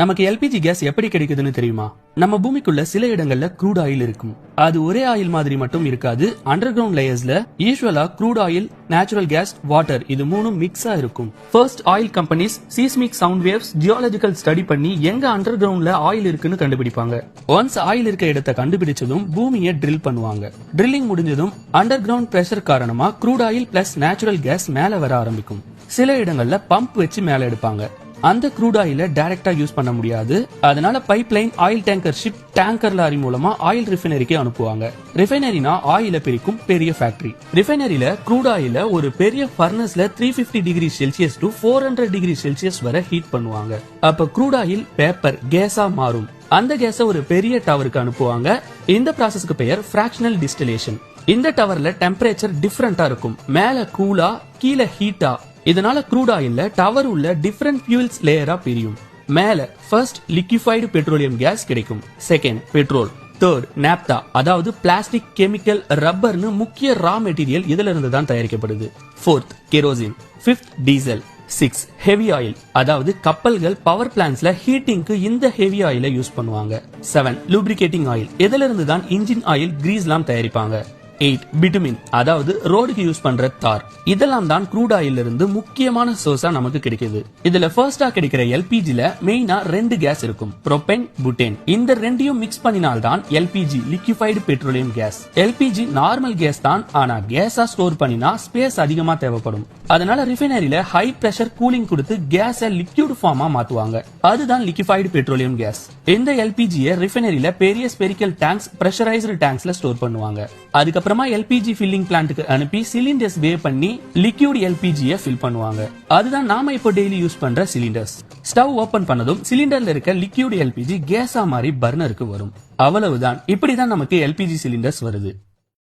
நமக்கு LPG gas எப்படி கிடைக்குதுன்னு தெரியுமா? நம்ம பூமிக்குள்ள சில இடங்கள்ல க்ரூட் ஆயில் இருக்கும். அது ஒரே ஆயில் மாதிரி மட்டும் இருக்காது. அண்டர் கிரவுண்ட் லேயர்ஸ்ல யூசுவலா crude oil, natural gas, water இது மூணும் மிக்ஸா இருக்கும். First oil companies seismic sound waves geological study பண்ணி எங்க அண்டர் கிரவுண்ட்ல ஆயில் இருக்குன்னு கண்டுபிடிப்பாங்க. ஒன்ஸ் ஆயில் இருக்க இடத்தை கண்டுபிடிச்சதும் பூமியை ட்ரில் பண்ணுவாங்க. ட்ரில்லிங் முடிஞ்சதும் அண்டர் கிரவுண்ட் பிரஷர் காரணமா crude oil plus natural gas மேல வர ஆரம்பிக்கும். சில இடங்கள்ல பம்ப் வச்சு மேல எடுப்பாங்க. அந்த க்ரூட் ஆயில டைரக்டா யூஸ் பண்ண முடியாது. அதனால pipeline, oil tanker ship, tanker lorry மூலமா ஆயில் ரிஃபைனரிக்கு அனுப்புவாங்க. ரிஃபைனரினா ஆயில பிரிக்கும் பெரிய ஃபேக்டரி. ரிஃபைனரியில க்ரூட் ஆயில ஒரு பெரிய ஃபர்னஸ்ல 350 degree Celsius to 400 degree Celsius வரை ஹீட் பண்ணுவாங்க. அப்ப க்ரூட் ஆயில் பேப்பர் கேஸா மாறும். அந்த கேஸ ஒரு பெரிய டவருக்கு அனுப்புவாங்க. இந்த ப்ராசஸ்க்கு பெயர் ஃபிராக்ஷனல் டிஸ்டிலேஷன். இந்த டவர்ல டெம்பரேச்சர் டிஃபரெண்டா இருக்கும். மேல கூலா, கீழ ஹீட்டா. இதனால க்ரூட் ஆயில்ல டவர் உள்ள டிஃபரெண்ட் ஃபியூல்ஸ் லேயரா பிரியும். மேல ஃபர்ஸ்ட் லிக்விஃபைடு பெட்ரோலியம் கேஸ் கிடைக்கும். Second petrol. தேர்ட் நாப்தா, அதாவது பிளாஸ்டிக், கெமிக்கல், ரப்பர்னு முக்கிய ரா மெட்டீரியல் இதுல இருந்து தான் தயாரிக்கப்படுது. Fourth kerosene. Fifth diesel. 6 heavy oil, அதாவது கப்பல்கள், பவர் பிளான்ட்ஸ்ல ஹீட்டிங்க்கு இந்த ஹெவி ஆயில யூஸ் பண்ணுவாங்க. 7 லூப்ரிகேட்டிங் ஆயில், இதுல இருந்து தான் இன்ஜின் ஆயில், கிரீஸ்லாம் தயாரிப்பாங்க. 8 பிட்டுமின், அதாவது ரோடுக்கு யூஸ் பண்ற தார். இதெல்லாம் தான் க்ரூட் ஆயில் இருந்து முக்கியமான சோர்ஸா நமக்கு கிடைக்குது. இதுல ஃபர்ஸ்டா கிடைக்கிற எல்பிஜில மெயினா 2 கேஸ் இருக்கும், புரோபேன், புட்டேன். இந்த ரெண்டையும் மிக்ஸ் பண்ணினால் தான் LPG, liquefied petroleum gas. LPG normal gas தான், ஆனா கேஸா ஸ்டோர் பண்ணினா ஸ்பேஸ் அதிகமா தேவைப்படும். அதனால ரிஃபைனரியில ஹை பிரஷர் கூலிங் கொடுத்து கேஸ லிக்விட் ஃபார்மா மாத்துவாங்க. அதுதான் லிக்விஃபைடு பெட்ரோலியம் கேஸ். இந்த எல்பிஜியை ரிஃபைனரியில பெரிய ஸ்பெரிக்கல் டேங்க்ஸ், பிரஷரைஸ்டு டேங்க்ஸ்ல ஸ்டோர் பண்ணுவாங்க. அதுக்கப்புறமா எல்பிஜி ஃபில்லிங் பிளான்ட்க்கு அனுப்பி சிலிண்டர்ஸ் வே பண்ணி லிக்விட் எல்பிஜியை ஃபில் பண்ணுவாங்க. அதுதான் நாம இப்போ டெய்லி யூஸ் பண்ற சிலிண்டர்ஸ். ஸ்டவ் ஓபன் பண்ணதும் சிலிண்டர்ல இருக்க லிக்விட் எல்பிஜி கேஸா மாறி பர்னருக்கு வரும். அவ்வளவுதான். இப்படிதான் நமக்கு எல்பிஜி சிலிண்டர்ஸ் வருது.